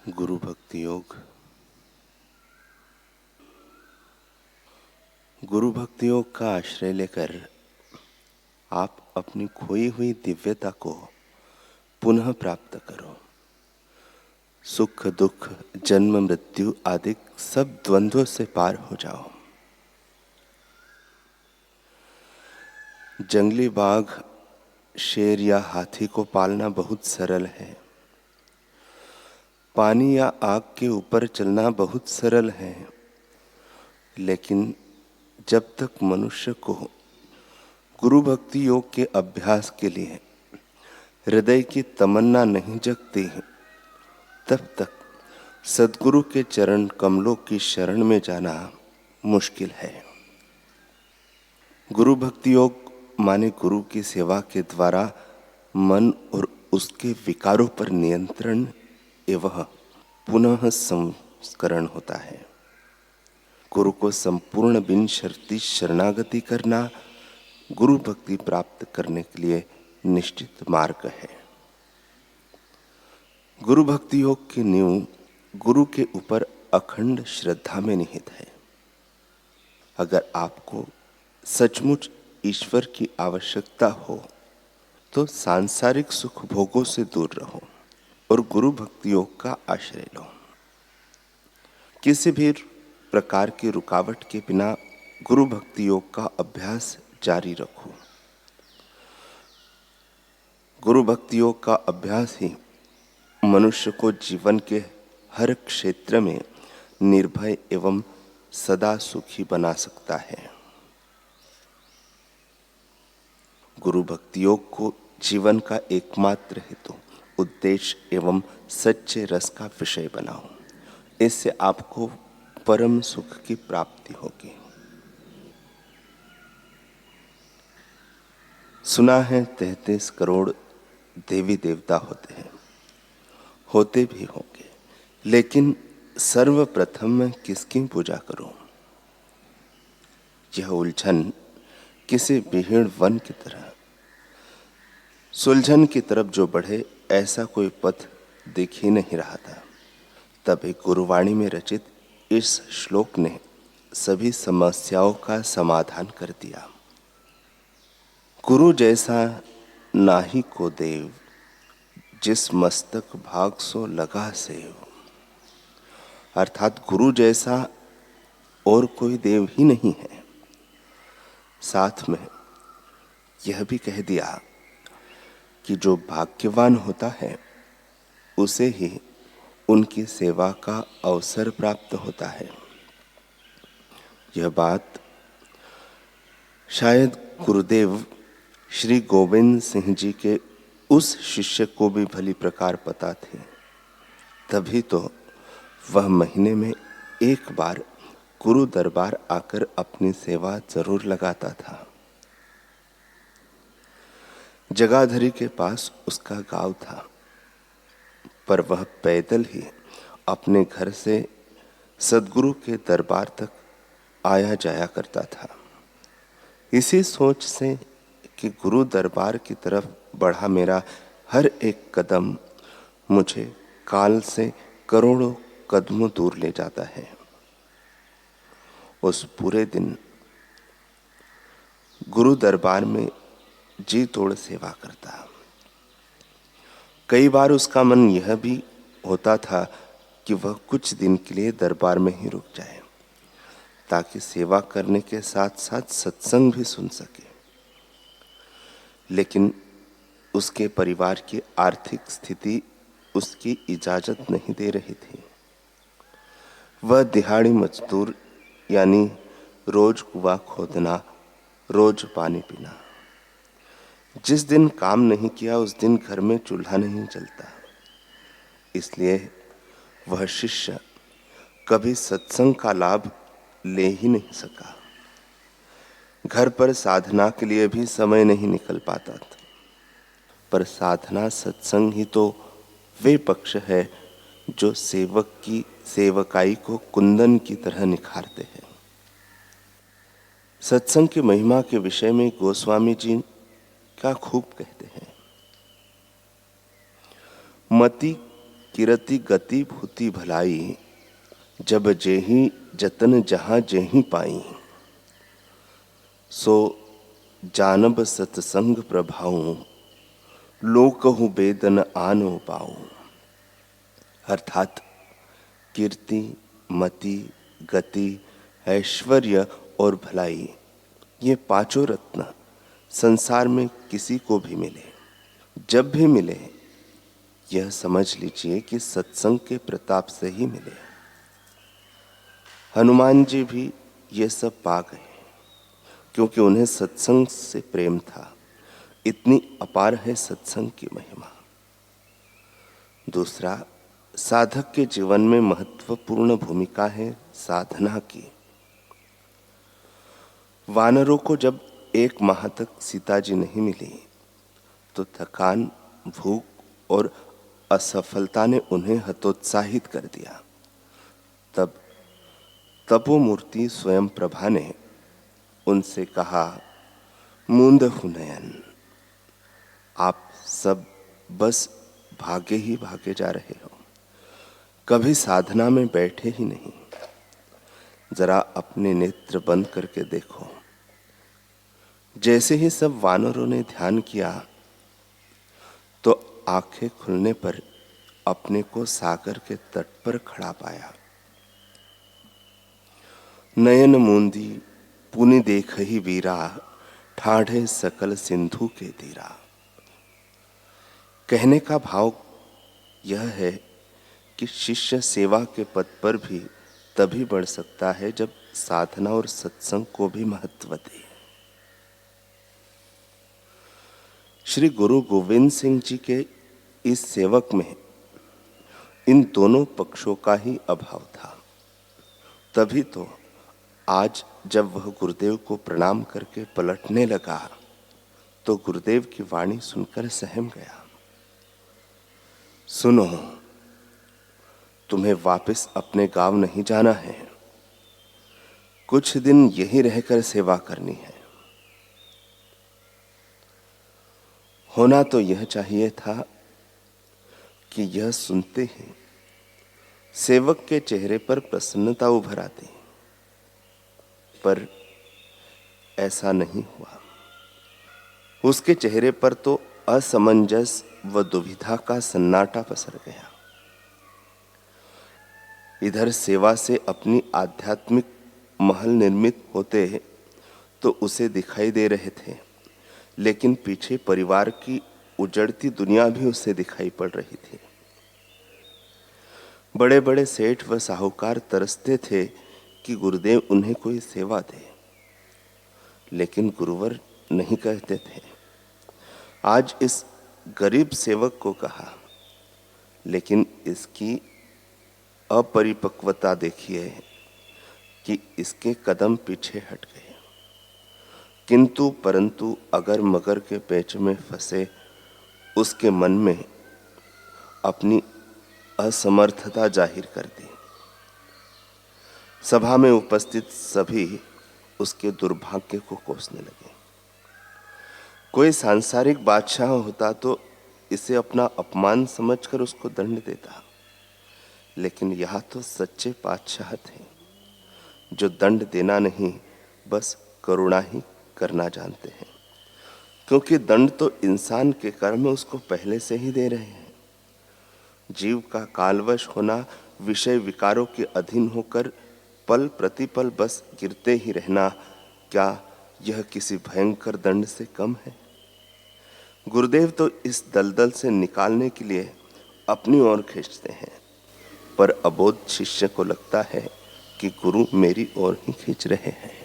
गुरु भक्ति योग। गुरु भक्ति योग का आश्रय लेकर आप अपनी खोई हुई दिव्यता को पुनः प्राप्त करो। सुख दुख, जन्म मृत्यु आदि सब द्वंद्वों से पार हो जाओ। जंगली बाघ, शेर या हाथी को पालना बहुत सरल है। पानी या आग के ऊपर चलना बहुत सरल है, लेकिन जब तक मनुष्य को गुरु भक्ति योग के अभ्यास के लिए हृदय की तमन्ना नहीं जगती, तब तक सद्गुरु के चरण कमलों की शरण में जाना मुश्किल है। गुरु भक्ति योग माने गुरु की सेवा के द्वारा मन और उसके विकारों पर नियंत्रण एवं पुनः संस्करण होता है। गुरु को संपूर्ण बिन शर्ती शरणागति करना गुरु भक्ति प्राप्त करने के लिए निश्चित मार्ग है। गुरु भक्ति योग की नींव गुरु के ऊपर अखंड श्रद्धा में निहित है। अगर आपको सचमुच ईश्वर की आवश्यकता हो तो सांसारिक सुख भोगों से दूर रहो और गुरु भक्ति योग का आश्रय लो। किसी भी प्रकार की रुकावट के बिना गुरु भक्ति योग का अभ्यास जारी रखो। गुरु भक्ति योग का अभ्यास ही मनुष्य को जीवन के हर क्षेत्र में निर्भय एवं सदा सुखी बना सकता है। गुरु भक्ति योग को जीवन का एकमात्र हेतु, उद्देश्य एवं सच्चे रस का विषय बनाओ। इससे आपको परम सुख की प्राप्ति होगी। सुना है 33 करोड़ देवी देवता होते हैं, होते भी होंगे, लेकिन सर्वप्रथम मैं किसकी पूजा करूं? यह उलझन किसी विहीण वन की तरह सुलझन की तरफ जो बढ़े, ऐसा कोई पथ दिख ही नहीं रहा था। तभी गुरुवाणी में रचित इस श्लोक ने सभी समस्याओं का समाधान कर दिया। गुरु जैसा नाहि को देव, जिस मस्तक भाग सो लगा सेव। अर्थात गुरु जैसा और कोई देव ही नहीं है। साथ में यह भी कह दिया कि जो भाग्यवान होता है उसे ही उनकी सेवा का अवसर प्राप्त होता है। यह बात शायद गुरुदेव श्री गोविंद सिंह जी के उस शिष्य को भी भली प्रकार पता थी। तभी तो वह महीने में एक बार गुरु दरबार आकर अपनी सेवा जरूर लगाता था। जगाधरी के पास उसका गांव था, पर वह पैदल ही अपने घर से सद्गुरु के दरबार तक आया जाया करता था। इसी सोच से कि गुरु दरबार की तरफ बढ़ा मेरा हर एक कदम मुझे काल से करोड़ों कदमों दूर ले जाता है। उस पूरे दिन गुरु दरबार में जी तोड़ सेवा करता। कई बार उसका मन यह भी होता था कि वह कुछ दिन के लिए दरबार में ही रुक जाए, ताकि सेवा करने के साथ साथ सत्संग भी सुन सके। लेकिन उसके परिवार की आर्थिक स्थिति उसकी इजाजत नहीं दे रही थी। वह दिहाड़ी मजदूर, यानी रोज कुआं खोदना, रोज पानी पीना। जिस दिन काम नहीं किया उस दिन घर में चूल्हा नहीं जलता। इसलिए वह शिष्य कभी सत्संग का लाभ ले ही नहीं सका। घर पर साधना के लिए भी समय नहीं निकल पाता था। पर साधना सत्संग ही तो वे पक्ष है जो सेवक की सेवकाई को कुंदन की तरह निखारते हैं। सत्संग की महिमा के विषय में गोस्वामी जी क्या खूब कहते हैं। मति किरति गति भूति भलाई, जब जेहि जतन जहाँ जेहि पाई। सो जानब सतसंग प्रभाऊ, लोकहु बेदन आनो पाऊं। अर्थात कीर्ति, मति, गति, ऐश्वर्य और भलाई, ये पांचों रत्न संसार में किसी को भी मिले, जब भी मिले, यह समझ लीजिए कि सत्संग के प्रताप से ही मिले। हनुमान जी भी ये सब पा गए क्योंकि उन्हें सत्संग से प्रेम था। इतनी अपार है सत्संग की महिमा। दूसरा, साधक के जीवन में महत्वपूर्ण भूमिका है साधना की। वानरों को जब 1 माह तक सीता जी नहीं मिली तो थकान, भूख और असफलता ने उन्हें हतोत्साहित कर दिया। तब तपोमूर्ति स्वयं प्रभा ने उनसे कहा, मूंद हूं नयन, आप सब बस भागे ही भागे जा रहे हो, कभी साधना में बैठे ही नहीं। जरा अपने नेत्र बंद करके देखो। जैसे ही सब वानरों ने ध्यान किया तो आंखें खुलने पर अपने को सागर के तट पर खड़ा पाया। नयन मूंदी पुनि देखहि वीरा, ठाढ़े सकल सिंधु के तीरा। कहने का भाव यह है कि शिष्य सेवा के पद पर भी तभी बढ़ सकता है जब साधना और सत्संग को भी महत्व दे। श्री गुरु गोविंद सिंह जी के इस सेवक में इन दोनों पक्षों का ही अभाव था। तभी तो आज जब वह गुरुदेव को प्रणाम करके पलटने लगा तो गुरुदेव की वाणी सुनकर सहम गया। सुनो, तुम्हें वापस अपने गांव नहीं जाना है, कुछ दिन यहीं रहकर सेवा करनी है। होना तो यह चाहिए था कि यह सुनते ही सेवक के चेहरे पर प्रसन्नता उभर आती, पर ऐसा नहीं हुआ। उसके चेहरे पर तो असमंजस व दुविधा का सन्नाटा पसर गया। इधर सेवा से अपनी आध्यात्मिक महल निर्मित होते तो उसे दिखाई दे रहे थे, लेकिन पीछे परिवार की उजड़ती दुनिया भी उसे दिखाई पड़ रही थी। बड़े बड़े सेठ व साहूकार तरसते थे कि गुरुदेव उन्हें कोई सेवा दे, लेकिन गुरुवर नहीं कहते थे। आज इस गरीब सेवक को कहा, लेकिन इसकी अपरिपक्वता देखिए कि इसके कदम पीछे हट गए। किंतु परंतु अगर मगर के पेच में फंसे उसके मन में अपनी असमर्थता जाहिर कर दी। सभा में उपस्थित सभी उसके दुर्भाग्य को कोसने लगे। कोई सांसारिक बादशाह होता तो इसे अपना अपमान समझकर उसको दंड देता, लेकिन यह तो सच्चे बादशाह थे जो दंड देना नहीं, बस करुणा ही करना जानते हैं, क्योंकि दंड तो इंसान के कर्म उसको पहले से ही दे रहे हैं। जीव का कालवश होना, विषय विकारों के अधीन होकर पल प्रतिपल बस गिरते ही रहना, क्या यह किसी भयंकर दंड से कम है? गुरुदेव तो इस दलदल से निकालने के लिए अपनी ओर खींचते हैं, पर अबोध शिष्य को लगता है कि गुरु मेरी ओर ही खींच रहे हैं।